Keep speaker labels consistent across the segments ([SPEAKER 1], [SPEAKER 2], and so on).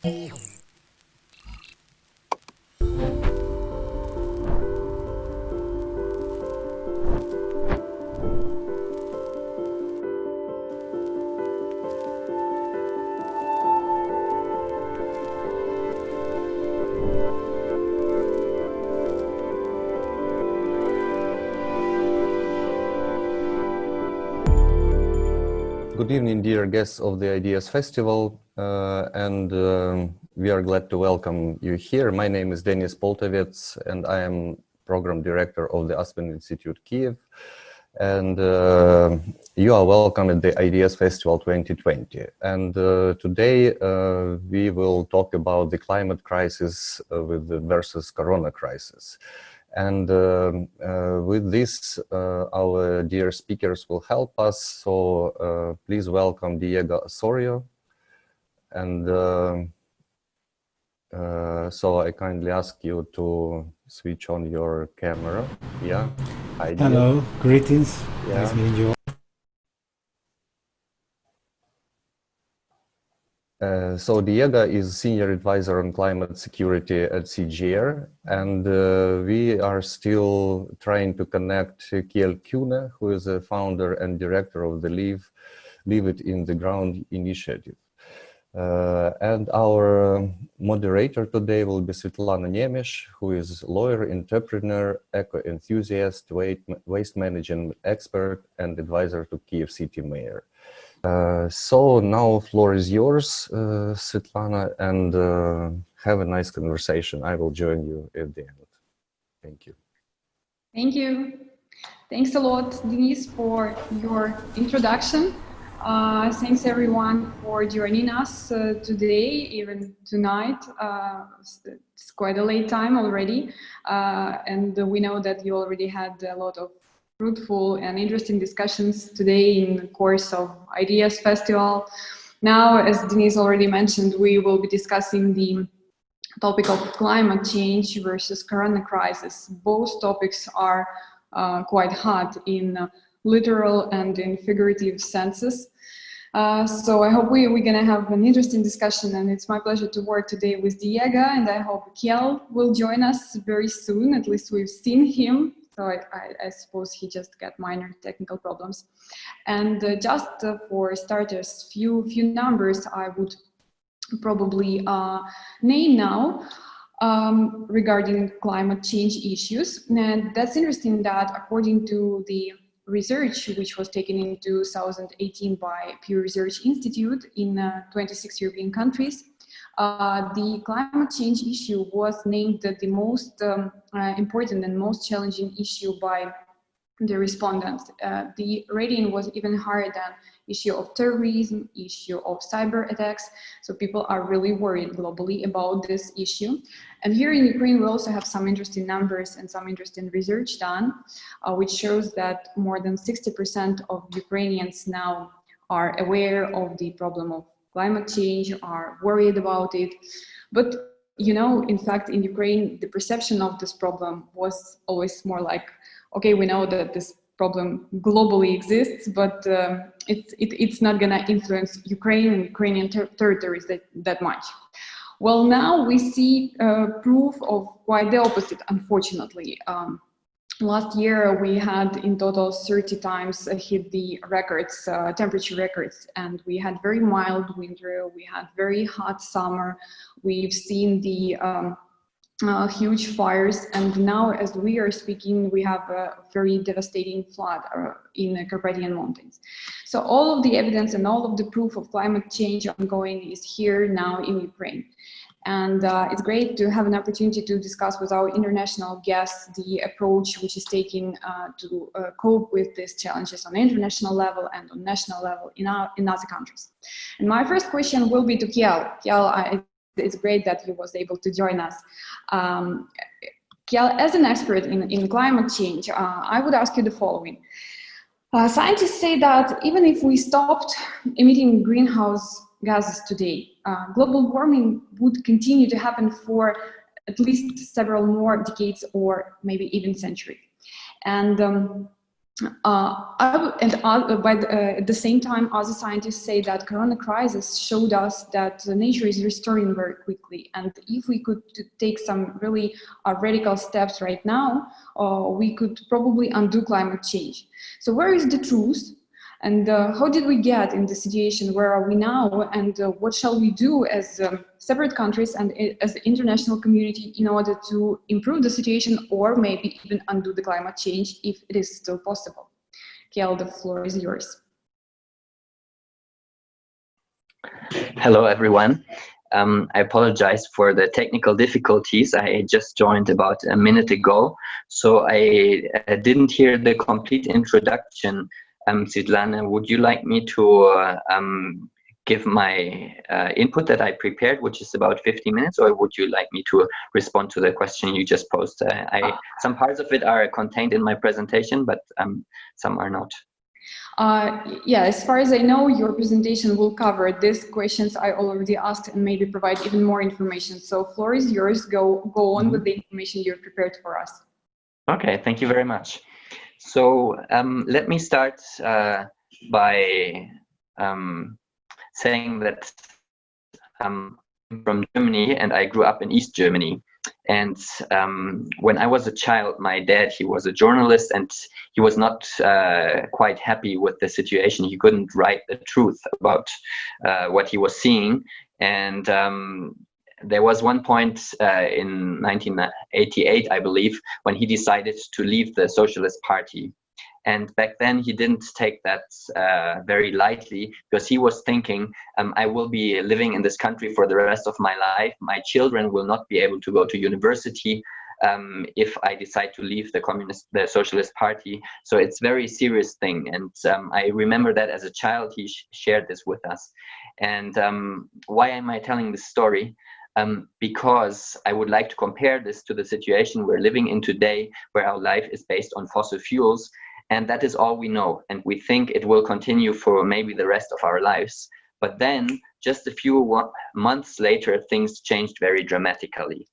[SPEAKER 1] Good evening, dear guests of the Ideas Festival, and we are glad to welcome you here. My name is Denis Poltovets, and I am Program Director of the Aspen Institute Kyiv. And you are welcome at the Ideas Festival 2020. And today we will talk about the climate crisis versus Corona crisis. And with this, our dear speakers will help us. So please welcome Diego Osorіо. And so I kindly ask you to switch on your camera. Yeah. Hi,
[SPEAKER 2] hello, greetings.
[SPEAKER 1] Yeah.
[SPEAKER 2] Nice meeting you all.
[SPEAKER 1] So Diego is Senior Advisor on Climate Security at CGIAR, and we are still trying to connect Kjell Kuehne, who is a founder and director of the Leave It in the Ground initiative. And our moderator today will be Svitlana Nemesh, who is lawyer, entrepreneur, eco-enthusiast, waste management expert, and advisor to Kyiv City Mayor. So now floor is yours, Svitlana, and have a nice conversation. I will join you at the end. Thank you.
[SPEAKER 3] Thank you. Thanks a lot, Denis, for your introduction. Thanks everyone for joining us today, even tonight. It's quite a late time already, and we know that you already had a lot of fruitful and interesting discussions today in the course of Ideas Festival. Now, as Denis already mentioned, we will be discussing the topic of climate change versus Corona crisis. Both topics are quite hot in literal and in figurative senses. So I hope we're going to have an interesting discussion, and it's my pleasure to work today with Diego, and I hope Kjell will join us very soon. At least we've seen him. So I suppose he just got minor technical problems. And just for starters, few numbers I would probably name now regarding climate change issues. And that's interesting that according to the research which was taken in 2018 by Pew Research Institute in 26 European countries, the climate change issue was named the most important and most challenging issue by the respondents. The rating was even higher than issue of terrorism, issue of cyber attacks. So people are really worried globally about this issue. And here in Ukraine, we also have some interesting numbers and some interesting research done, which shows that more than 60% of Ukrainians now are aware of the problem of climate change, are worried about it. But, you know, in fact, in Ukraine, the perception of this problem was always more like, okay, we know that this problem globally exists, but it's not going to influence Ukraine and Ukrainian territories that much. Well, now we see proof of quite the opposite, unfortunately. Last year, we had in total 30 times hit the records, temperature records, and we had very mild winter, we had very hot summer, we've seen the huge fires, and now as we are speaking, we have a very devastating flood in the Carpathian Mountains. So all of the evidence and all of the proof of climate change ongoing is here now in Ukraine. And it's great to have an opportunity to discuss with our international guests the approach which is taken to cope with these challenges on the international level and on national level in other countries. And my first question will be to Kjell. Kjell, it's great that you was able to join us. Kjell, as an expert in climate change, I would ask you the following. Scientists say that even if we stopped emitting greenhouse gases today, global warming would continue to happen for at least several more decades or maybe even centuries. And At the same time, other scientists say that Corona crisis showed us that nature is restoring very quickly, and if we could take some really radical steps right now, we could probably undo climate change. So where is the truth? And how did we get in the situation? Where are we now? And what shall we do as separate countries and as the international community in order to improve the situation, or maybe even undo the climate change if it is still possible? Kjell, the floor is yours.
[SPEAKER 2] Hello, everyone. I apologize for the technical difficulties. I just joined about a minute ago, so I didn't hear the complete introduction. Svitlana, would you like me to give my input that I prepared, which is about 50 minutes, or would you like me to respond to the question you just posed? Some parts of it are contained in my presentation, but some are not.
[SPEAKER 3] Yeah, as far as I know, your presentation will cover these questions I already asked and maybe provide even more information. So floor is yours. Go on with the information you've prepared for us. Okay,
[SPEAKER 2] thank you very much. So let me start by saying that I'm from Germany and I grew up in East Germany. And when I was a child, my dad, he was a journalist and he was not quite happy with the situation. He couldn't write the truth about what he was seeing. And there was one point in 1988, I believe, when he decided to leave the Socialist Party. And back then he didn't take that very lightly, because he was thinking, I will be living in this country for the rest of my life. My children will not be able to go to university if I decide to leave the Socialist Party. So it's a very serious thing. And I remember that as a child, he shared this with us. And why am I telling this story? Because I would like to compare this to the situation we're living in today, where our life is based on fossil fuels. And that is all we know. And we think it will continue for maybe the rest of our lives. But then just a few months later, things changed very dramatically.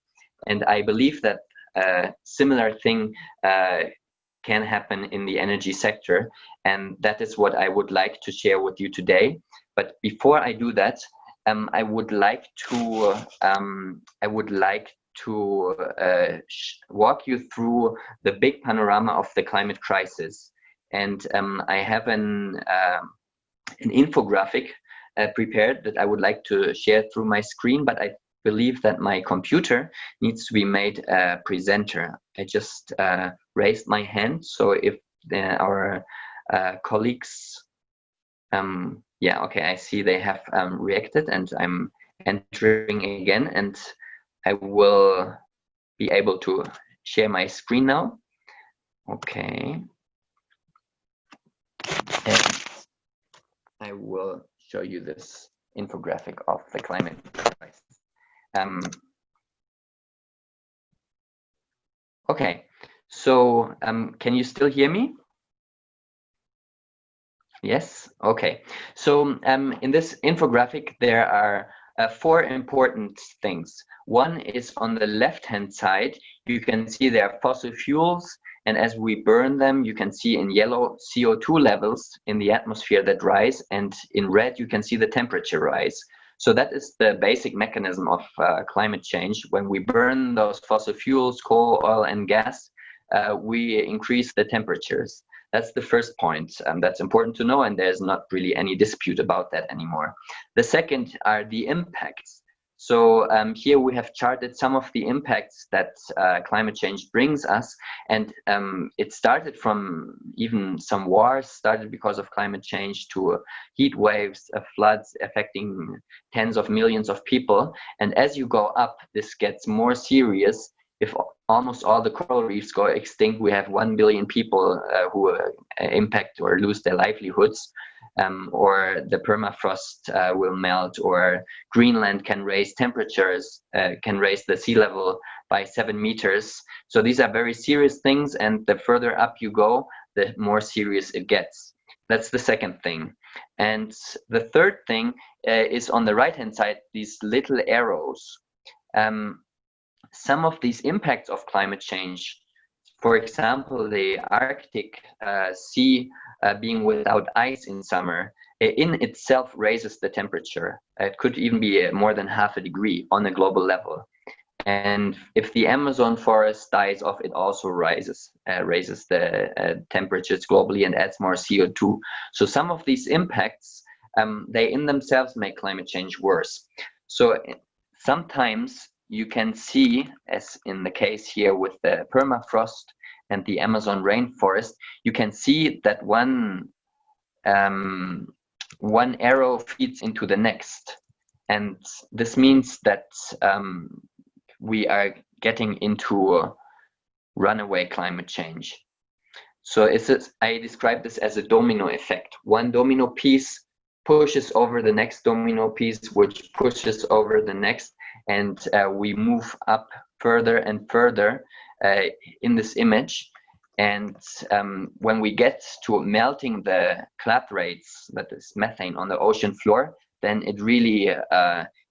[SPEAKER 2] And I believe that a similar thing can happen in the energy sector. And that is what I would like to share with you today. But before I do that, I would like to walk you through the big panorama of the climate crisis. And I have an infographic prepared that I would like to share through my screen, but I believe that my computer needs to be made a presenter. I just raised my hand, so if our colleagues, yeah, okay, I see they have reacted, and I'm entering again, and I will be able to share my screen now. Okay. And I will show you this infographic of the climate crisis. Okay, so can you still hear me? Yes, okay. So in this infographic, there are 4 important things. One is on the left-hand side, you can see there are fossil fuels, and as we burn them, you can see in yellow CO2 levels in the atmosphere that rise, and in red, you can see the temperature rise. So that is the basic mechanism of climate change. When we burn those fossil fuels, coal, oil, and gas, we increase the temperatures. That's the first point. That's important to know, and there's not really any dispute about that anymore. The second are the impacts. So here we have charted some of the impacts that climate change brings us, and it started from even some wars started because of climate change, to heat waves, floods affecting tens of millions of people. And as you go up, this gets more serious. If almost all the coral reefs go extinct, we have 1 billion people who impact or lose their livelihoods, or the permafrost will melt, or Greenland can raise temperatures, can raise the sea level by 7 meters. So these are very serious things, and the further up you go, the more serious it gets. That's the second thing. And the third thing is on the right-hand side, these little arrows. Some of these impacts of climate change, For example, the Arctic Sea being without ice in summer in itself raises the temperature. It could even be more than 0.5 degree on a global level. And if the Amazon forest dies off, it also raises the temperatures globally and adds more CO2. So some of these impacts, they in themselves make climate change worse. So sometimes you can see, as in the case here with the permafrost and the Amazon rainforest, you can see that one arrow feeds into the next. And this means that we are getting into a runaway climate change. So I describe this as a domino effect. One domino piece pushes over the next domino piece, which pushes over the next, and we move up further and further in this image. And when we get to melting the clathrates, that is methane, on the ocean floor, then it really,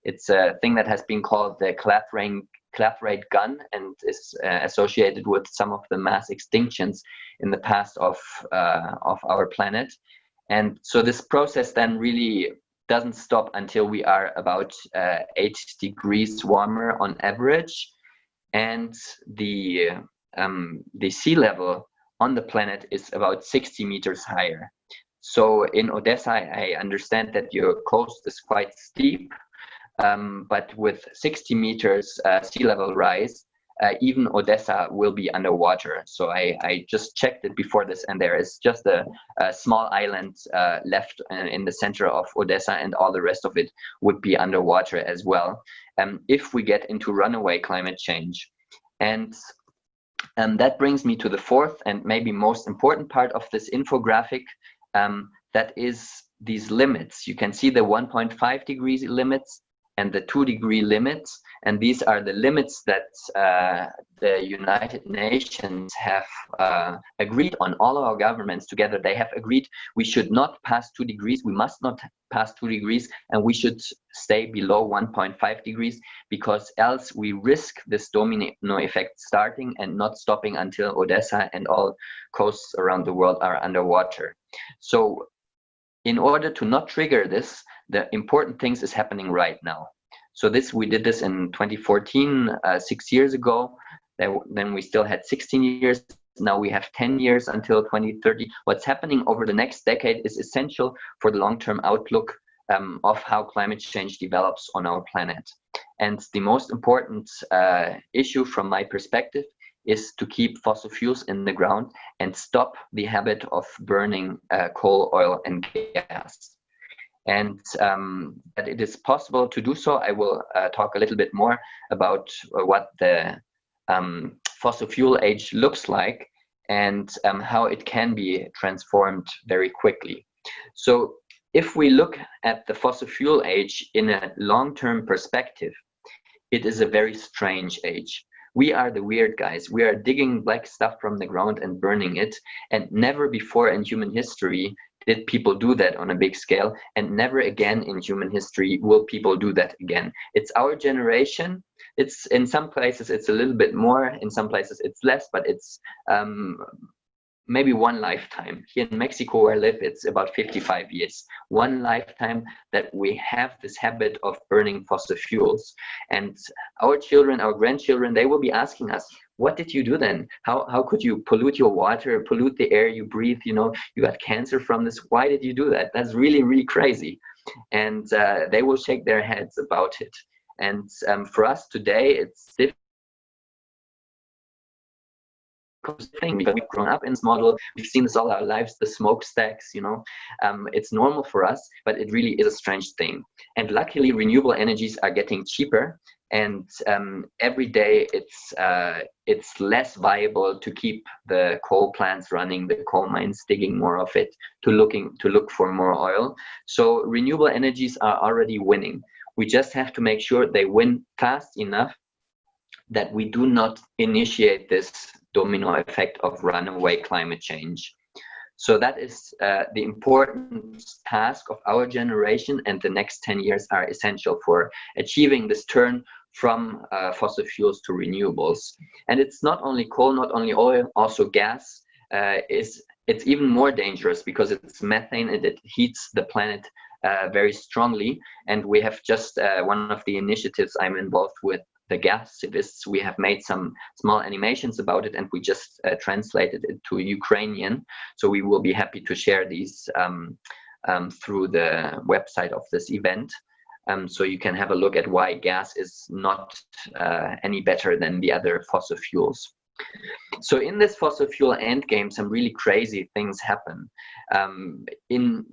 [SPEAKER 2] it's a thing that has been called the clathrate gun, and is associated with some of the mass extinctions in the past of our planet. And so this process then really doesn't stop until we are about 8 degrees warmer on average, and the sea level on the planet is about 60 meters higher. So in Odessa, I understand that your coast is quite steep, but with 60 meters sea level rise, even Odessa will be underwater. So I just checked it before this, and there is just a small island left in the center of Odessa, and all the rest of it would be underwater as well, if we get into runaway climate change. And that brings me to the fourth and maybe most important part of this infographic, that is these limits. You can see the 1.5 degrees limits and the 2 degree limits, and these are the limits that the United Nations have agreed on. All our governments together, they have agreed we should not pass 2 degrees, we must not pass 2 degrees, and we should stay below 1.5 degrees, because else we risk this domino effect starting and not stopping until Odessa and all coasts around the world are underwater. So in order to not trigger this, the important things is happening right now. So we did this in 2014, 6 years ago. Then we still had 16 years. Now we have 10 years until 2030. What's happening over the next decade is essential for the long-term outlook of how climate change develops on our planet. And the most important issue from my perspective is to keep fossil fuels in the ground and stop the habit of burning coal, oil, and gas. And that it is possible to do so. I will talk a little bit more about what the fossil fuel age looks like, and how it can be transformed very quickly. So if we look at the fossil fuel age in a long-term perspective, it is a very strange age. We are the weird guys. We are digging black stuff from the ground and burning it, and never before in human history did people do that on a big scale, and never again in human history will people do that again. It's our generation. It's in some places it's a little bit more, in some places it's less, but it's maybe one lifetime. Here in Mexico where I live, it's about 55 years. One lifetime that we have this habit of burning fossil fuels. And our children, our grandchildren, they will be asking us, what did you do then? How could you pollute your water, pollute the air you breathe? You know, you got cancer from this. Why did you do that? That's really, really crazy. And they will shake their heads about it. And for us today, it's difficult. Thing, because we've grown up in this model, we've seen this all our lives, the smokestacks, you know, it's normal for us, but it really is a strange thing. And luckily renewable energies are getting cheaper, and every day it's less viable to keep the coal plants running, the coal mines digging more of it, to look for more oil. So renewable energies are already winning. We just have to make sure they win fast enough that we do not initiate this domino effect of runaway climate change. So that is the important task of our generation, and the next 10 years are essential for achieving this turn from fossil fuels to renewables. And it's not only coal, not only oil, also gas. It's even more dangerous because it's methane and it heats the planet very strongly. And we have just one of the initiatives I'm involved with, the gas civists, we have made some small animations about it, and we just translated it to Ukrainian. So we will be happy to share these through the website of this event. So you can have a look at why gas is not any better than the other fossil fuels. So in this fossil fuel endgame, some really crazy things happen. In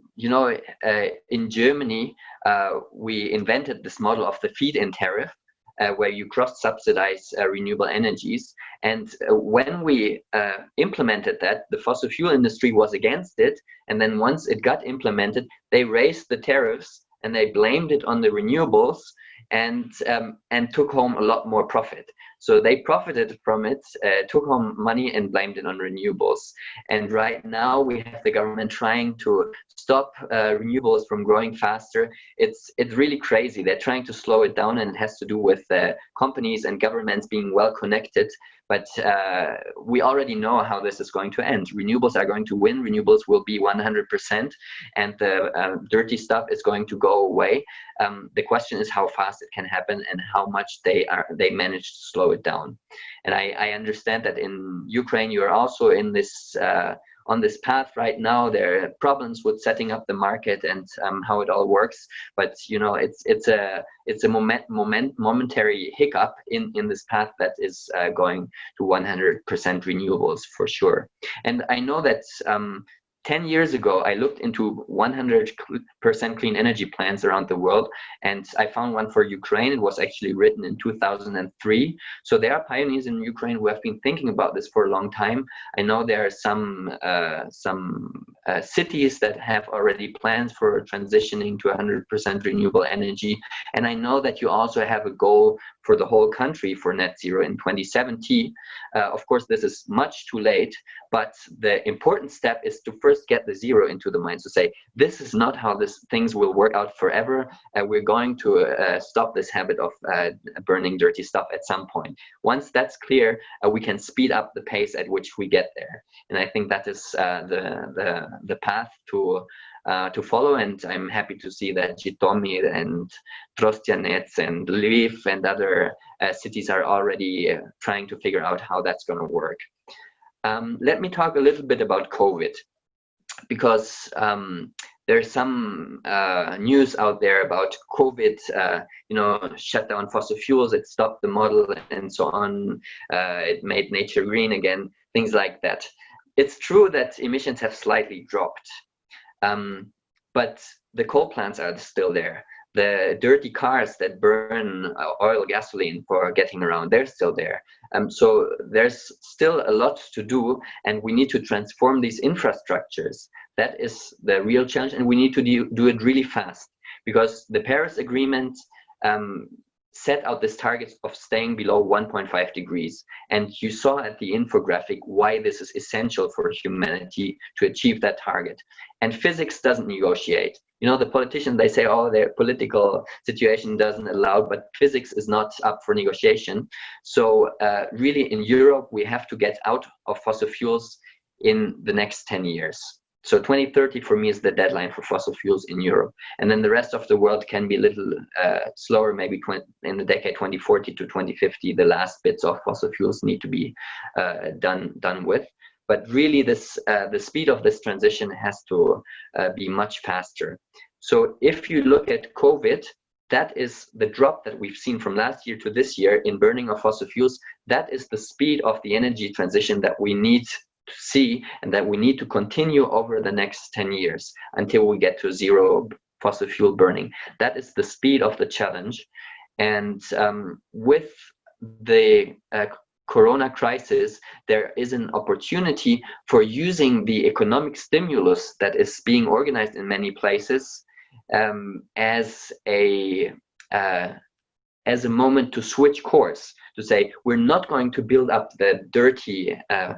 [SPEAKER 2] Germany, we invented this model of the feed-in tariff, where you cross-subsidize renewable energies. And when we implemented that, the fossil fuel industry was against it. And then once it got implemented, they raised the tariffs and they blamed it on the renewables and took home a lot more profit. So they profited from it, took home money and blamed it on renewables. And right now we have the government trying to stop renewables from growing faster. It's really crazy. They're trying to slow it down, and it has to do with companies and governments being well connected. But we already know how this is going to end. Renewables are going to win. Renewables will be 100%, and the dirty stuff is going to go away. The question is how fast it can happen and how much they manage to slow it down. And I understand that in Ukraine you are also in this on this path right now. There are problems with setting up the market and how it all works, but it's a momentary hiccup in this path that is going to 100% renewables for sure. And I know that 10 years ago, I looked into 100% clean energy plans around the world, and I found one for Ukraine. It was actually written in 2003. So there are pioneers in Ukraine who have been thinking about this for a long time. I know there are some cities that have already plans for transitioning to 100% renewable energy. And I know that you also have a goal for the whole country for net zero in 2070. Of course, this is much too late, but the important step is to first get the zero into the minds, to say, this is not how things will work out forever. We're going to stop this habit of burning dirty stuff at some point. Once that's clear, we can speed up the pace at which we get there. And I think that is the path to follow, and I'm happy to see that Zhytomyr and Trostianets and Lviv and other cities are already trying to figure out how that's going to work. Let me talk a little bit about COVID, because there's some news out there about COVID, shut down fossil fuels, it stopped the model and so on, it made nature green again, things like that. It's true that emissions have slightly dropped. But the coal plants are still there. The dirty cars that burn oil, gasoline for getting around, they're still there. So there's still a lot to do, and we need to transform these infrastructures. That is the real challenge, and we need to do it really fast, because the Paris Agreement set out this target of staying below 1.5 degrees. And you saw at the infographic why this is essential for humanity to achieve that target. And physics doesn't negotiate. The politicians, they say, oh, their political situation doesn't allow, but physics is not up for negotiation. So really in Europe, we have to get out of fossil fuels in the next 10 years. So 2030 for me is the deadline for fossil fuels in Europe. And then the rest of the world can be a little slower, maybe in the decade 2040 to 2050, the last bits of fossil fuels need to be done with. But really the speed of this transition has to be much faster. So if you look at COVID, that is the drop that we've seen from last year to this year in burning of fossil fuels. That is the speed of the energy transition that we need to see, and that we need to continue over the next 10 years until we get to zero fossil fuel burning. That is the speed of the challenge. And with the Corona crisis, there is an opportunity for using the economic stimulus that is being organized in many places as a moment to switch course, to say, we're not going to build up the dirty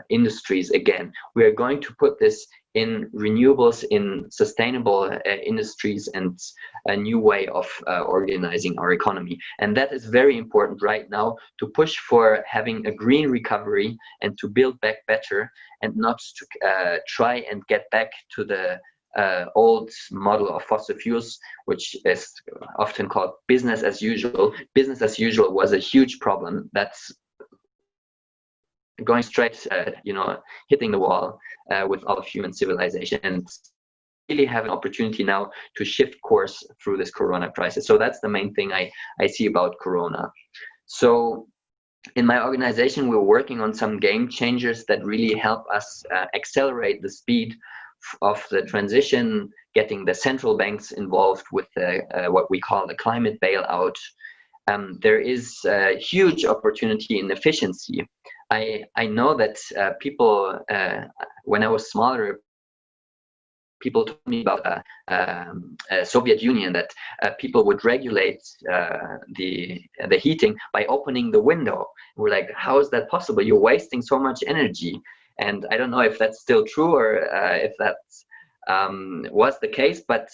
[SPEAKER 2] industries again. We are going to put this in renewables, in sustainable industries, and a new way of organizing our economy. And that is very important right now, to push for having a green recovery and to build back better, and not to try and get back to the old model of fossil fuels, which is often called business as usual. Business as usual was a huge problem that's going straight, hitting the wall with all of human civilization, and really have an opportunity now to shift course through this corona crisis. So that's the main thing I see about corona. So in my organization, we're working on some game changers that really help us accelerate the speed of the transition, getting the central banks involved with what we call the climate bailout. There is a huge opportunity in efficiency. I know that people, when I was smaller, people told me about Soviet Union, that people would regulate the heating by opening the window. We're like, how is that possible? You're wasting so much energy. And I don't know if that's still true, or if that was the case, but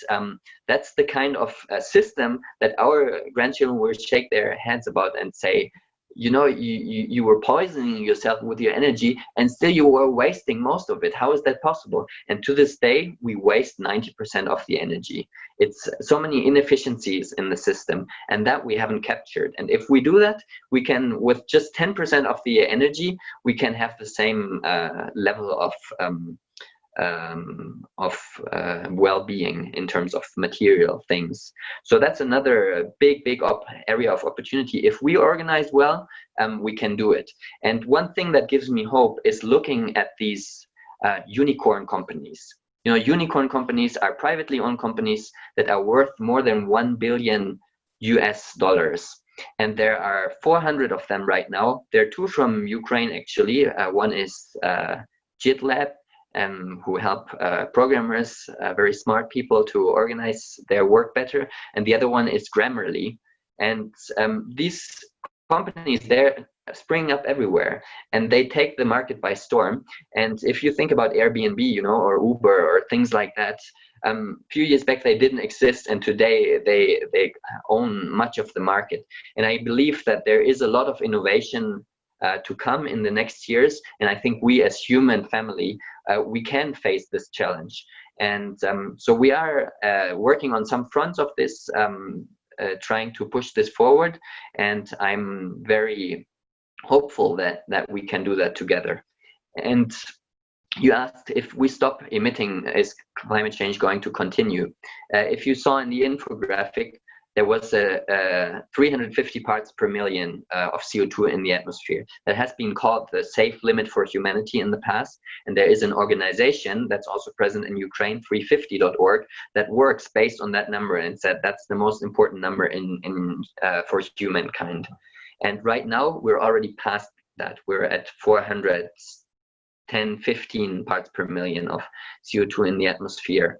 [SPEAKER 2] that's the kind of system that our grandchildren will shake their heads about and say, you were poisoning yourself with your energy, and still you were wasting most of it. How is that possible? And to this day, we waste 90% of the energy. It's so many inefficiencies in the system, and that we haven't captured. And if we do that, we can, with just 10% of the energy, we can have the same level of well-being in terms of material things. So that's another big area of opportunity. If we organize well, we can do it. And one thing that gives me hope is looking at these unicorn companies. Unicorn companies are privately owned companies that are worth more than $1 billion US. And there are 400 of them right now. There are 2 from Ukraine, actually. One is GitLab, who help programmers, very smart people, to organize their work better. And the other one is Grammarly. And these companies, they're springing up everywhere, and they take the market by storm. And if you think about Airbnb, or Uber, or things like that, a few years back they didn't exist, and today they own much of the market. And I believe that there is a lot of innovation to come in the next years, and I think we as human family, we can face this challenge. And so we are working on some fronts of this, trying to push this forward, and I'm very hopeful that we can do that together. And you asked, if we stop emitting, is climate change going to continue? If you saw in the infographic, there was a 350 parts per million of CO2 in the atmosphere. That has been called the safe limit for humanity in the past. And there is an organization that's also present in Ukraine, 350.org, that works based on that number and said that's the most important number for humankind. And right now, we're already past that. We're at 415 parts per million of CO2 in the atmosphere.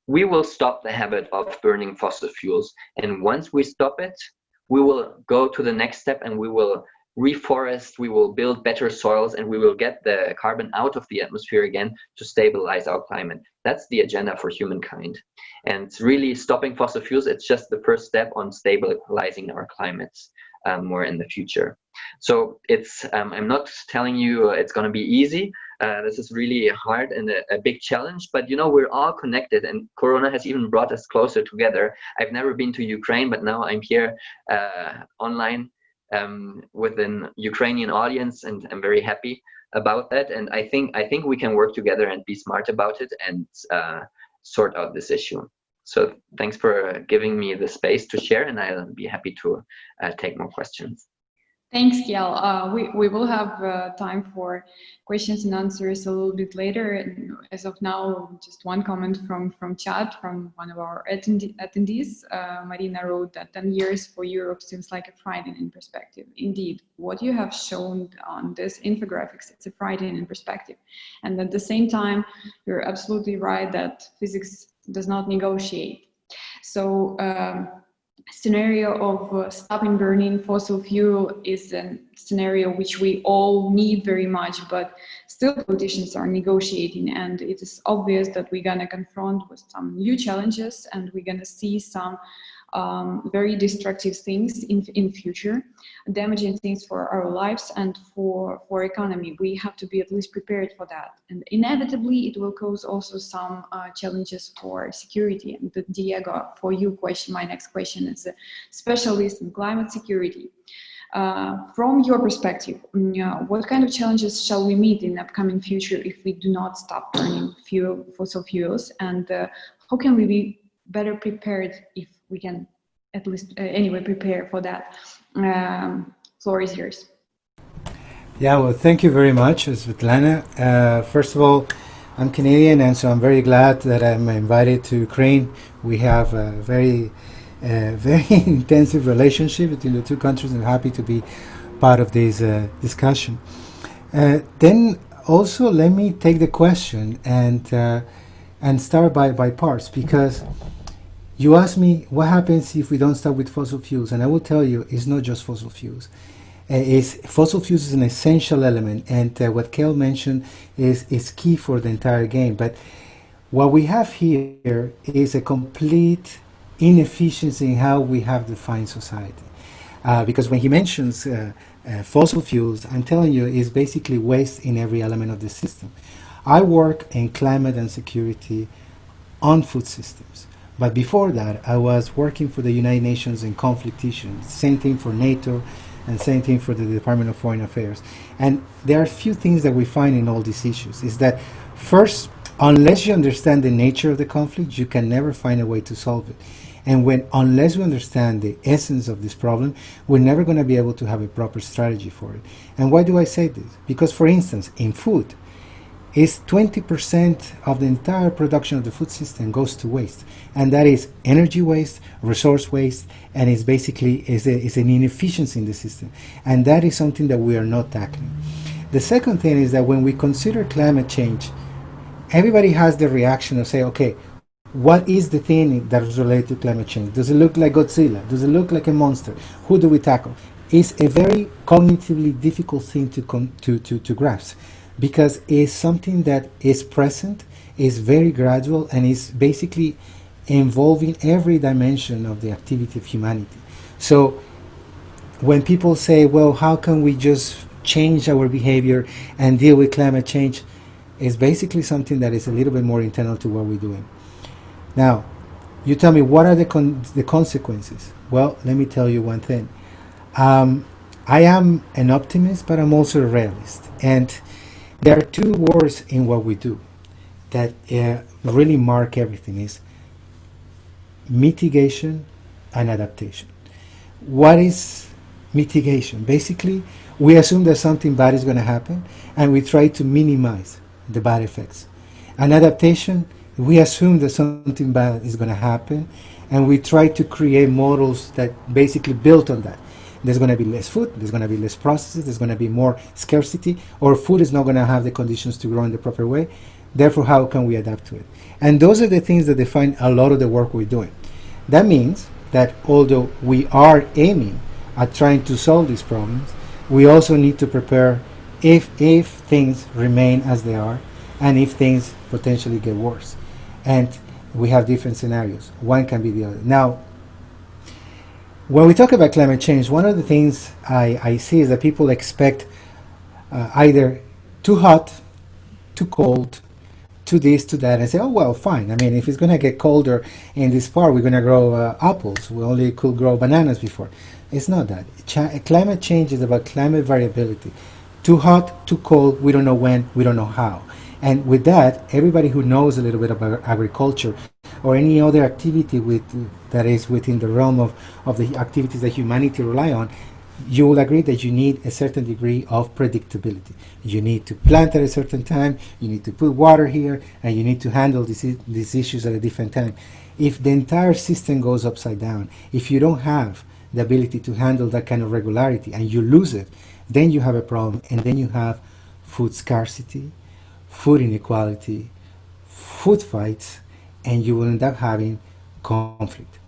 [SPEAKER 2] We will stop the habit of burning fossil fuels. And once we stop it, we will go to the next step, and we will reforest, we will build better soils, and we will get the carbon out of the atmosphere again to stabilize our climate. That's the agenda for humankind. And really stopping fossil fuels, it's just the first step on stabilizing our climates more in the future. So it's, I'm not telling you it's going to be easy. This is really hard and a big challenge, but we're all connected, and Corona has even brought us closer together. I've never been to Ukraine, but now I'm here online with an Ukrainian audience, and I'm very happy about that. And I think we can work together and be smart about it and sort out this issue. So thanks for giving me the space to share, and I'll be happy to take more questions.
[SPEAKER 3] Thanks, Kjell. We will have time for questions and answers a little bit later. And as of now, just one comment from chat from one of our attendees. Marina wrote that 10 years for Europe seems like a frightening perspective. Indeed, what you have shown on this infographics, it's a frightening perspective. And at the same time, you're absolutely right that physics does not negotiate. So scenario of stopping burning fossil fuel is a scenario which we all need very much, but still politicians are negotiating, and it is obvious that we're going to confront with some new challenges, and we're going to see some very destructive things in future, damaging things for our lives and for economy. We have to be at least prepared for that, and inevitably it will cause also some challenges for security. And Diego, for you question, my next question is a specialist in climate security. From your perspective, what kind of challenges shall we meet in the upcoming future if we do not stop burning fossil fuels, and how can we be better prepared if we can at least anyway prepare for that? Floor is yours.
[SPEAKER 4] Yeah, well, thank you very much, Svitlana. First of all, I'm Canadian, and so I'm very glad that I'm invited to Ukraine. We have a very intensive relationship between the two countries, and happy to be part of this discussion. Then also let me take the question and start by parts, because you asked me what happens if we don't start with fossil fuels, and I will tell you it's not just fossil fuels. Fossil fuels is an essential element, and what Kjell mentioned is key for the entire game. But what we have here is a complete inefficiency in how we have defined society. Because when he mentions fossil fuels, I'm telling you, it's basically waste in every element of the system. I work in climate and security on food systems. But before that, I was working for the United Nations in conflict issues. Same thing for NATO, and same thing for the Department of Foreign Affairs. And there are a few things that we find in all these issues. Is that first, unless you understand the nature of the conflict, you can never find a way to solve it. And unless we understand the essence of this problem, we're never going to be able to have a proper strategy for it. And why do I say this? Because, for instance, in food, is 20% of the entire production of the food system goes to waste, and that is energy waste, resource waste, and it's basically is an inefficiency in the system, and that is something that we are not tackling. The second thing is that when we consider climate change, everybody has the reaction of say, okay, what is the thing that is related to climate change? Does it look like Godzilla? Does it look like a monster? Who do we tackle? It's a very cognitively difficult thing to grasp, because it's something that is present, is very gradual, and is basically involving every dimension of the activity of humanity. So when people say, well, how can we just change our behavior and deal with climate change, it's basically something that is a little bit more internal to what we're doing. Now, you tell me, what are the consequences? Well, let me tell you one thing. I am an optimist, but I'm also a realist. And there are two words in what we do that really mark everything: is mitigation and adaptation. What is mitigation? Basically, we assume that something bad is going to happen, and we try to minimize the bad effects. And adaptation, we assume that something bad is going to happen, and we try to create models that basically build on that. There's going to be less food, there's going to be less processes, there's going to be more scarcity, or food is not going to have the conditions to grow in the proper way. Therefore, how can we adapt to it? And those are the things that define a lot of the work we're doing. That means that although we are aiming at trying to solve these problems, we also need to prepare if things remain as they are, and if things potentially get worse. And we have different scenarios. One can be the other. Now, when we talk about climate change, one of the things I see is that people expect either too hot, too cold, to this, to that, and say, oh, well, fine. I mean, if it's going to get colder in this part, we're going to grow apples. We only could grow bananas before. It's not that. Climate change is about climate variability. Too hot, too cold, we don't know when, we don't know how. And with that, everybody who knows a little bit about agriculture or any other activity that is within the realm of the activities that humanity rely on, you will agree that you need a certain degree of predictability. You need to plant at a certain time, you need to put water here, and you need to handle these issues at a different time. If the entire system goes upside down, if you don't have the ability to handle that kind of regularity and you lose it, then you have a problem, and then you have food scarcity, food inequality, food fights, and you will end up having conflict.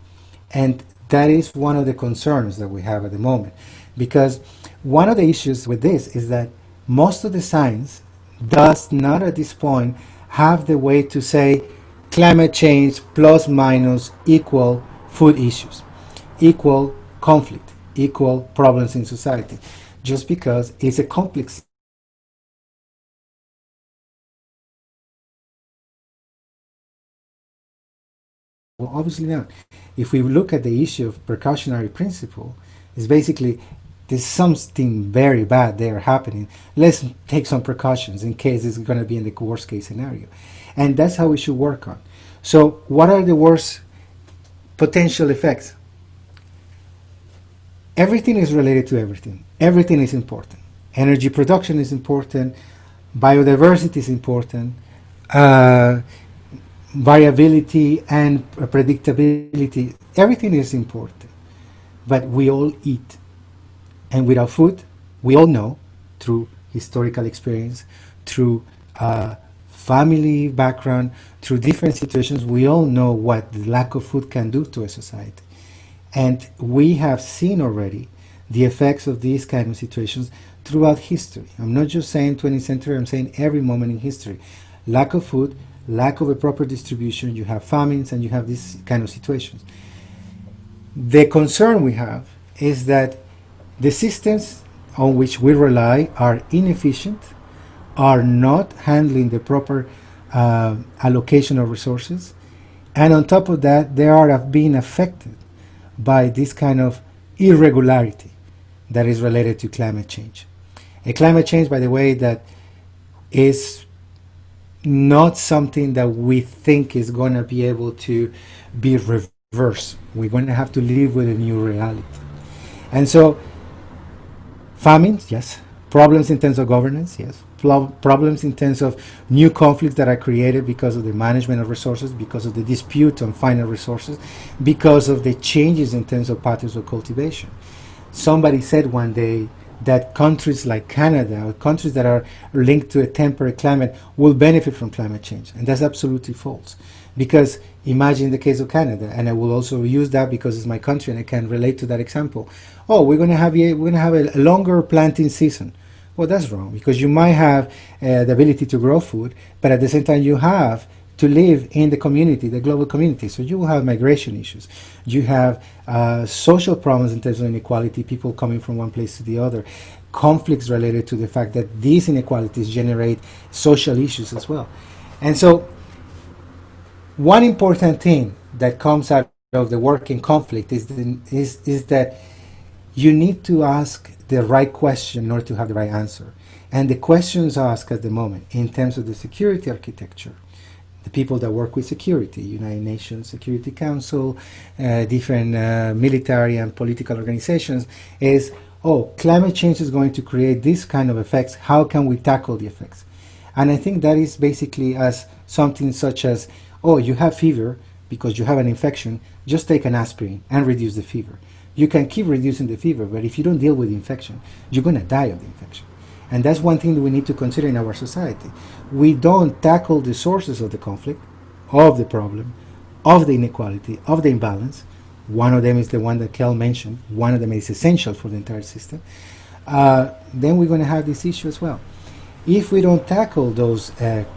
[SPEAKER 4] And that is one of the concerns that we have at the moment. Because one of the issues with this is that most of the science does not at this point have the way to say climate change plus minus equal food issues, equal conflict, equal problems in society, just because it's a complex. Well, obviously not. If we look at the issue of precautionary principle, it's basically there's something very bad there happening. Let's take some precautions in case it's going to be in the worst case scenario. And that's how we should work on. So what are the worst potential effects? Everything is related to everything. Everything is important. Energy production is important. Biodiversity is important. Variability and predictability, everything is important. But we all eat. And without food, we all know, through historical experience, through family background, through different situations, we all know what the lack of food can do to a society. And we have seen already the effects of these kind of situations throughout history. I'm not just saying 20th century, I'm saying every moment in history. Lack of food, lack of a proper distribution, you have famines, and you have these kind of situations. The concern we have is that the systems on which we rely are inefficient, are not handling the proper allocation of resources, and on top of that, they are being affected by this kind of irregularity that is related to climate change. A climate change, by the way, that is not something that we think is going to be able to be reversed. We're going to have to live with a new reality. And so, famines, yes. Problems in terms of governance, yes. Problems in terms of new conflicts that are created because of the management of resources, because of the dispute on final resources, because of the changes in terms of patterns of cultivation. Somebody said one day that countries like Canada, or countries that are linked to a temperate climate, will benefit from climate change. And that's absolutely false. Because imagine the case of Canada, and I will also use that because it's my country and I can relate to that example. Oh, we're going to have a longer planting season. Well, that's wrong, because you might have the ability to grow food, but at the same time you have to live in the community, the global community. So you will have migration issues. You have social problems in terms of inequality, people coming from one place to the other, conflicts related to the fact that these inequalities generate social issues as well. And so one important thing that comes out of the work in conflict is that you need to ask the right question in order to have the right answer. And the questions asked at the moment in terms of the security architecture, the people that work with security, United Nations Security Council, different military and political organizations, is, oh, climate change is going to create this kind of effects. How can we tackle the effects? And I think that is basically as something such as, oh, you have fever because you have an infection, just take an aspirin and reduce the fever. You can keep reducing the fever, but if you don't deal with the infection, you're going to die of the infection. And that's one thing that we need to consider in our society. We don't tackle the sources of the conflict, of the problem, of the inequality, of the imbalance. One of them is the one that Kjell mentioned. One of them is essential for the entire system. Then we're going to have this issue as well. If we don't tackle those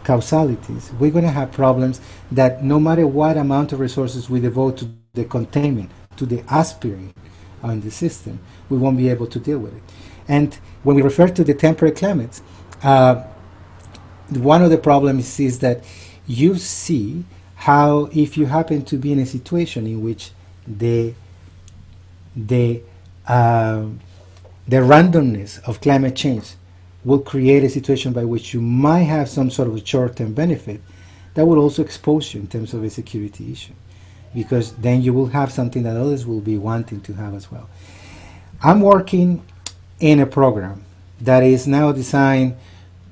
[SPEAKER 4] causalities, we're going to have problems that no matter what amount of resources we devote to the containment, to the aspirin on the system, we won't be able to deal with it. And when we refer to the temperate climates, one of the problems is that you see how if you happen to be in a situation in which the randomness of climate change will create a situation by which you might have some sort of a short-term benefit, that will also expose you in terms of a security issue, because then you will have something that others will be wanting to have as well. I'm working in a program that is now designed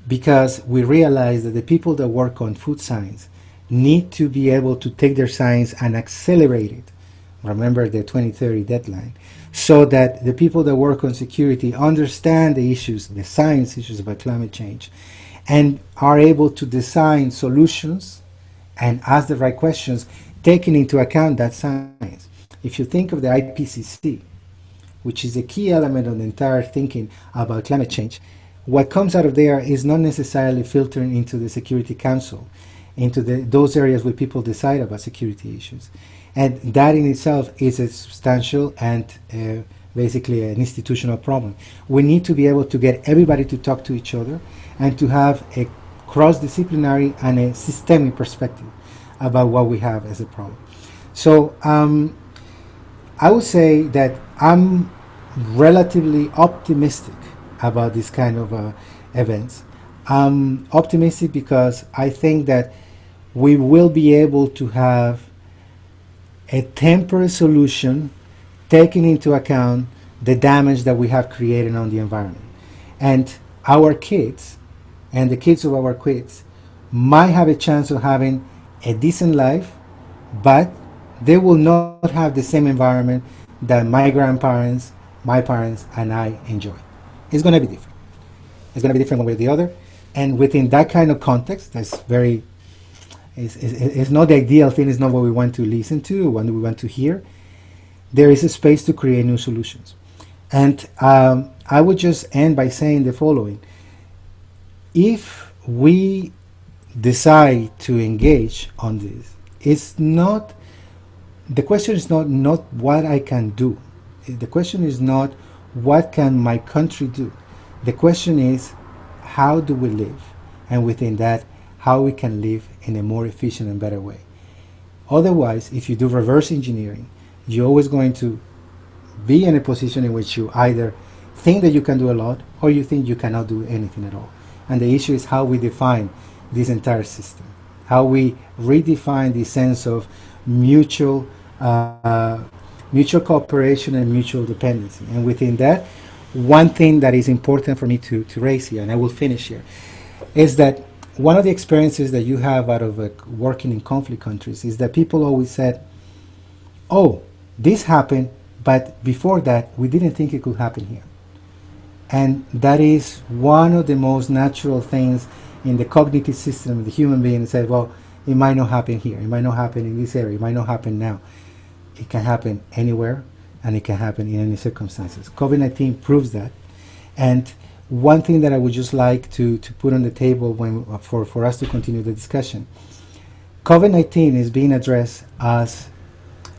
[SPEAKER 4] because we realize that the people that work on food science need to be able to take their science and accelerate it. Remember the 2030 deadline, so that the people that work on security understand the issues, the science issues about climate change, and are able to design solutions and ask the right questions, taking into account that science. if you think of the IPCC, which is a key element of the entire thinking about climate change, what comes out of there is not necessarily filtering into the Security Council, into those areas where people decide about security issues. And that in itself is a substantial and basically an institutional problem. We need to be able to get everybody to talk to each other and to have a cross-disciplinary and a systemic perspective about what we have as a problem. So I would say that I'm relatively optimistic about this kind of events. I'm optimistic because I think that we will be able to have a temporary solution taking into account the damage that we have created on the environment. And our kids and the kids of our kids might have a chance of having a decent life, but they will not have the same environment that my grandparents, my parents, and I enjoy. It's going to be different. It's going to be different one way or the other. And within that kind of context, that's very, it's not the ideal thing, it's not what we want to listen to, or what we want to hear. There is a space to create new solutions. And I would just end by saying the following. If we decide to engage on this, it's not, the question is not what I can do. The question is not what can my country do. The question is how do we live? And within that, how we can live in a more efficient and better way. Otherwise, if you do reverse engineering, you're always going to be in a position in which you either think that you can do a lot or you think you cannot do anything at all. And the issue is how we define this entire system, how we redefine the sense of mutual cooperation and mutual dependency. And within that, one thing that is important for me to raise here, and I will finish here, is that one of the experiences that you have out of working in conflict countries is that people always said, oh, this happened, but before that, we didn't think it could happen here. And that is one of the most natural things in the cognitive system of the human being. Say, well, it might not happen here, it might not happen in this area, it might not happen now. It can happen anywhere, and it can happen in any circumstances. COVID-19 proves that. And one thing that I would just like to put on the table for us to continue the discussion, COVID-19 is being addressed as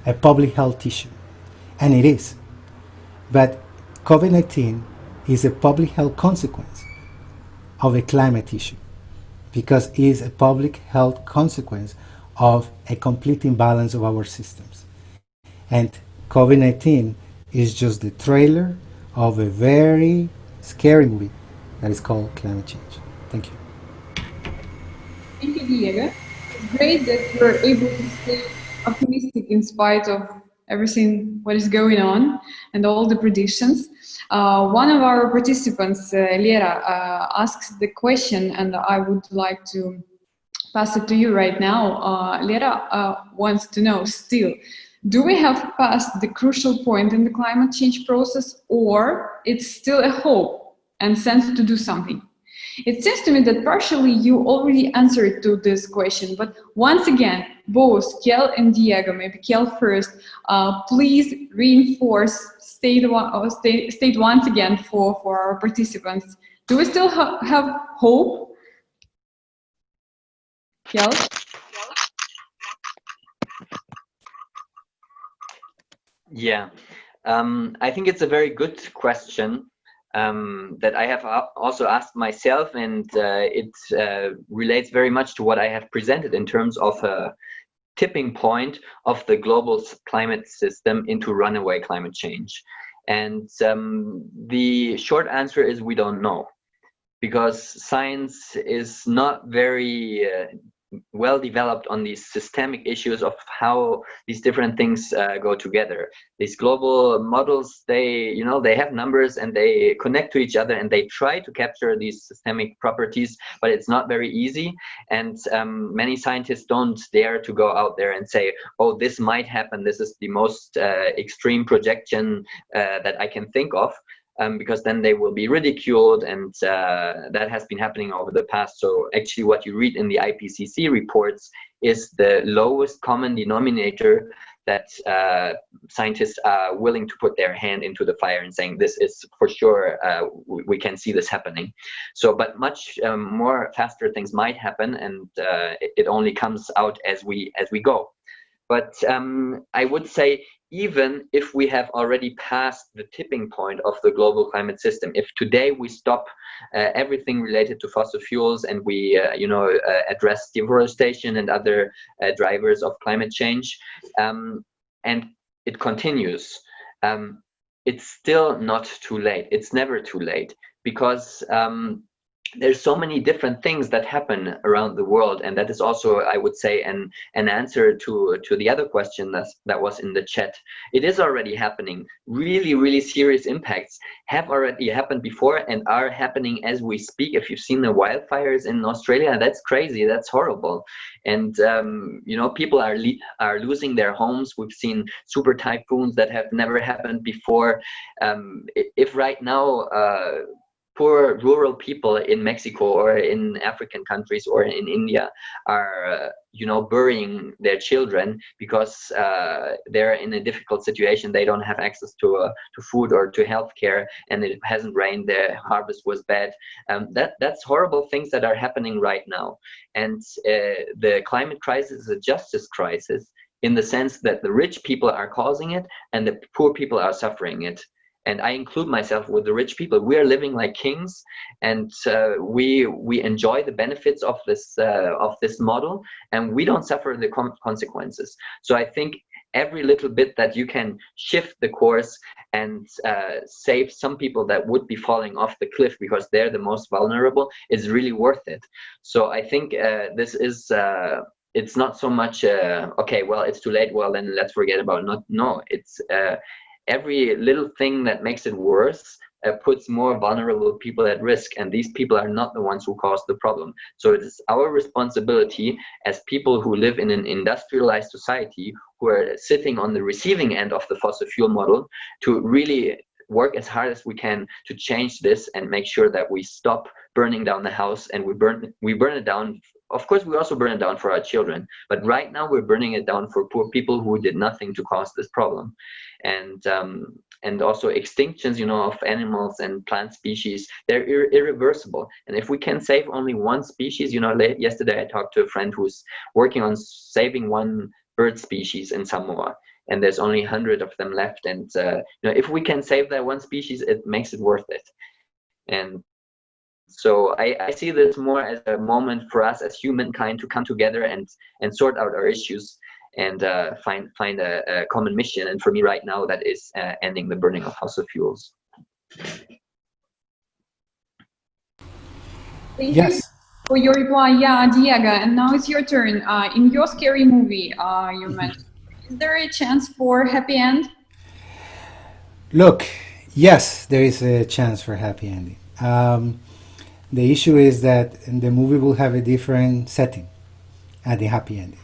[SPEAKER 4] a public health issue, and it is. But COVID-19 is a public health consequence of a climate issue, because it is a public health consequence of a complete imbalance of our systems. And COVID-19 is just the trailer of a very scary movie that is called climate change. Thank you.
[SPEAKER 3] Thank you, Diego. It's great that you're able to stay optimistic in spite of everything what is going on and all the predictions. One of our participants, Lera, asks the question, and I would like to pass it to you right now. Lera wants to know still, do we have passed the crucial point in the climate change process, or it's still a hope and sense to do something? It seems to me that partially you already answered to this question, but once again, both Kjell and Diego, maybe Kjell first, please reinforce, state once again for our participants. Do we still have hope? Kjell?
[SPEAKER 2] Yeah, I think it's a very good question that I have also asked myself, and it relates very much to what I have presented in terms of a tipping point of the global climate system into runaway climate change. And the short answer is we don't know, because science is not very well developed on these systemic issues of how these different things go together. These global models, they have numbers and they connect to each other and they try to capture these systemic properties, but it's not very easy. And many scientists don't dare to go out there and say, oh, this might happen. This is the most extreme projection that I can think of. Because then they will be ridiculed, and that has been happening over the past. So actually what you read in the IPCC reports is the lowest common denominator that scientists are willing to put their hand into the fire and saying this is for sure, we can see this happening. So, but much more faster things might happen, and it only comes out as we go. But I would say, even if we have already passed the tipping point of the global climate system, if today we stop everything related to fossil fuels and we, address deforestation and other drivers of climate change, and it continues, it's still not too late. It's never too late, because there's so many different things that happen around the world, and that is also, I would say, an answer to the other question that was in the chat. It is already happening. Really, really serious impacts have already happened before and are happening as we speak. If you've seen the wildfires in Australia, that's crazy. That's horrible. And people are losing their homes. We've seen super typhoons that have never happened before. If right now poor rural people in Mexico or in African countries or in India are burying their children because they're in a difficult situation, they don't have access to food or to healthcare, and it hasn't rained, their harvest was bad. That's horrible things that are happening right now. And the climate crisis is a justice crisis, in the sense that the rich people are causing it and the poor people are suffering it. And I include myself with the rich people. We are living like kings, and we enjoy the benefits of this model, and we don't suffer the consequences. So I think every little bit that you can shift the course and save some people that would be falling off the cliff because they're the most vulnerable is really worth it. So I think this is. It's not so much okay. Well, it's too late. Well, then let's forget about it. No, it's. Every little thing that makes it worse puts more vulnerable people at risk, and these people are not the ones who caused the problem. So it is our responsibility as people who live in an industrialized society, who are sitting on the receiving end of the fossil fuel model, to really work as hard as we can to change this and make sure that we stop burning down the house, and we burn it down. Of course, we also burn it down for our children, but right now we're burning it down for poor people who did nothing to cause this problem. And also extinctions, of animals and plant species, they're irreversible. And if we can save only one species, yesterday I talked to a friend who's working on saving one bird species in Samoa, and there's only 100 of them left. And if we can save that one species, it makes it worth it. And so I see this more as a moment for us as humankind to come together and sort out our issues and find a common mission. And for me right now, that is ending the burning of fossil fuels.
[SPEAKER 3] Thank
[SPEAKER 4] Yes.
[SPEAKER 3] you for your reply. Yeah, Diego, and now it's your turn. In your scary movie you mentioned, is there a chance for happy end?
[SPEAKER 4] Look, yes, there is a chance for happy ending. The issue is that the movie will have a different setting at the happy ending.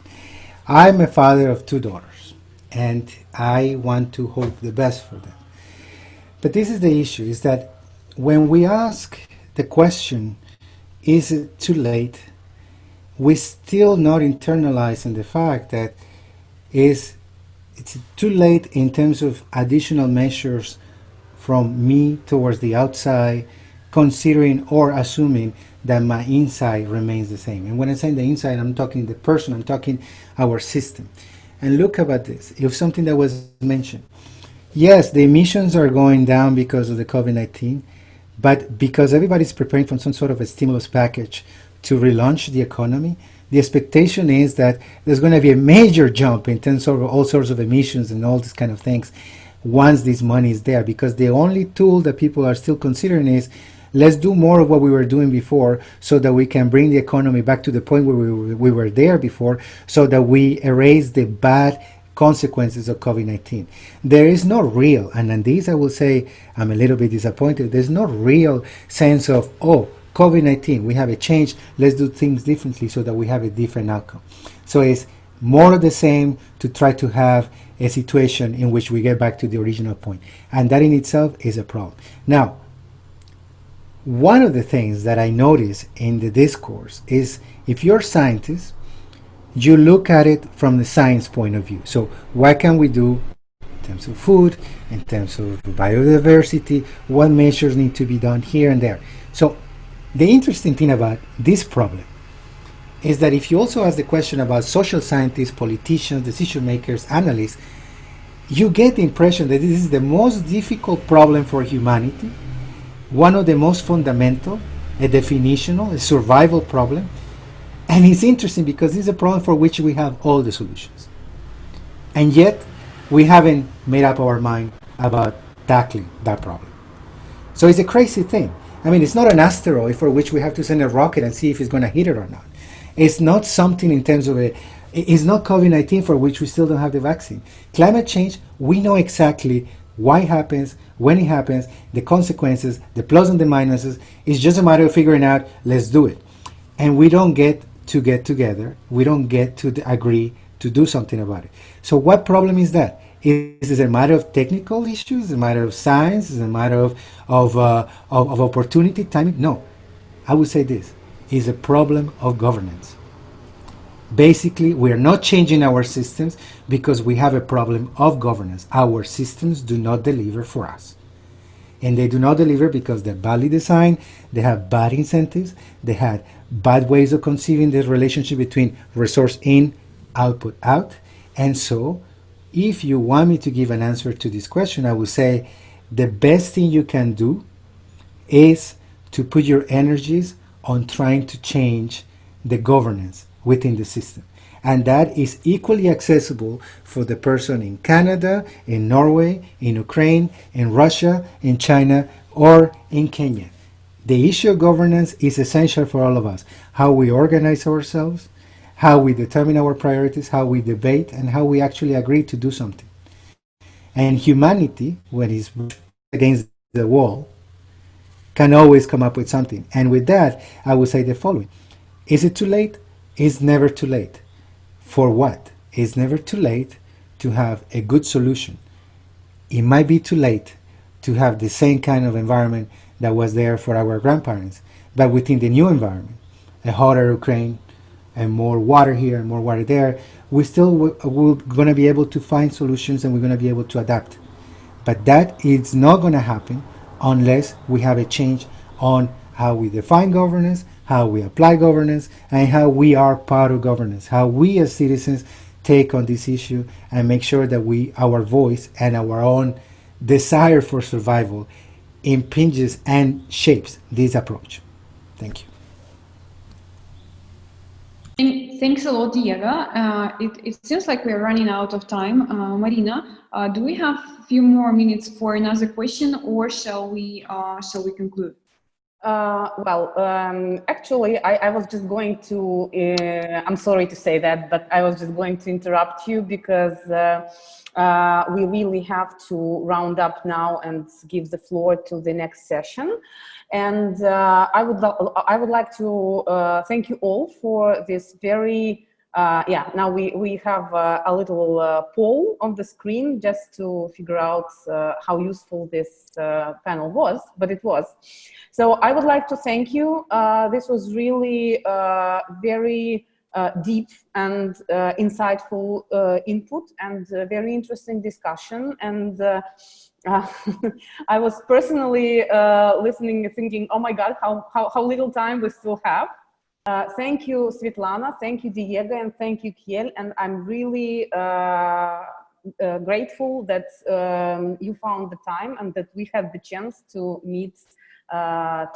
[SPEAKER 4] I'm a father of 2 daughters, and I want to hope the best for them. But this is the issue, is that when we ask the question, is it too late, we still not internalizing the fact that it's too late in terms of additional measures from me towards the outside, considering or assuming that my inside remains the same. And when I say the inside, I'm talking the person, I'm talking our system. And look about this, if something that was mentioned. Yes, the emissions are going down because of the COVID-19, but because everybody's preparing for some sort of a stimulus package to relaunch the economy, the expectation is that there's going to be a major jump in terms of all sorts of emissions and all these kind of things once this money is there, because the only tool that people are still considering is, let's do more of what we were doing before so that we can bring the economy back to the point where we were there before, so that we erase the bad consequences of COVID-19. There is no real, and on this I will say I'm a little bit disappointed, there's no real sense of, oh, COVID-19, we have a change, let's do things differently so that we have a different outcome. So it's more of the same to try to have a situation in which we get back to the original point. And that in itself is a problem. Now, one of the things that I notice in the discourse is, if you're a scientist, you look at it from the science point of view. So what can we do in terms of food, in terms of biodiversity, what measures need to be done here and there. So the interesting thing about this problem is that if you also ask the question about social scientists, politicians, decision makers, analysts, you get the impression that this is the most difficult problem for humanity, one of the most fundamental, a definitional, a survival problem. And it's interesting because this is a problem for which we have all the solutions. And yet, we haven't made up our mind about tackling that problem. So it's a crazy thing. I mean, it's not an asteroid for which we have to send a rocket and see if it's going to hit it or not. It's not something in terms of it's not COVID-19 for which we still don't have the vaccine. Climate change, we know exactly why it happens, when it happens, the consequences, the plus and the minuses. It's just a matter of figuring out, let's do it. And we don't get together. We don't get to agree to do something about it. So what problem is that? Is it a matter of technical issues? Is it a matter of science? Is it a matter of opportunity, timing? No. I would say this is a problem of governance. Basically, we are not changing our systems because we have a problem of governance. Our systems do not deliver for us. And they do not deliver because they're badly designed, they have bad incentives, they had bad ways of conceiving the relationship between resource in, output out. And so, if you want me to give an answer to this question, I would say the best thing you can do is to put your energies on trying to change the governance within the system. And that is equally accessible for the person in Canada, in Norway, in Ukraine, in Russia, in China, or in Kenya. The issue of governance is essential for all of us. How we organize ourselves, how we determine our priorities, how we debate, and how we actually agree to do something. And humanity, when it's against the wall, can always come up with something. And with that, I would say the following. Is it too late? It's never too late. For what? It's never too late to have a good solution. It might be too late to have the same kind of environment that was there for our grandparents, but within the new environment, a hotter Ukraine, and more water here and more water there, we still we're going to be able to find solutions and we're going to be able to adapt. But that is not going to happen unless we have a change on how we define governance, how we apply governance, and how we are part of governance, how we as citizens take on this issue and make sure that our voice and our own desire for survival impinges and shapes this approach. Thank you.
[SPEAKER 3] Thanks a lot, Diego. It seems like we're running out of time. Marina, do we have a few more minutes for another question, or shall we conclude?
[SPEAKER 5] Actually, I was just going to, I'm sorry to say that, but I was just going to interrupt you because we really have to round up now and give the floor to the next session. And I would like to thank you all for this very, now we have a little poll on the screen just to figure out how useful this panel was, but it was. So I would like to thank you. This was really very deep and insightful input and very interesting discussion. And I was personally listening and thinking, oh my God, how little time we still have. Thank you, Svitlana. Thank you, Diego, and thank you, Kjell. And I'm really grateful that you found the time and that we had the chance to meet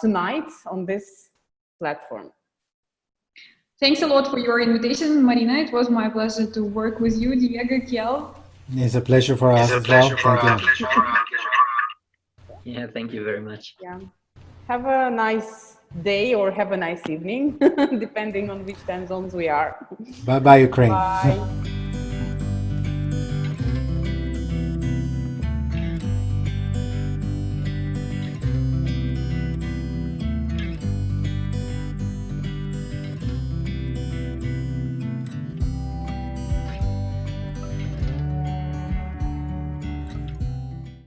[SPEAKER 5] tonight on this platform.
[SPEAKER 3] Thanks a lot for your invitation, Marina. It was my pleasure to work with you, Diego, Kjell.
[SPEAKER 4] It's a pleasure for us as well. Thank you.
[SPEAKER 2] Yeah, thank you very much.
[SPEAKER 5] Yeah. Have a nice day or have a nice evening, depending on which time zones we are.
[SPEAKER 4] Bye-bye, Ukraine.
[SPEAKER 5] Bye.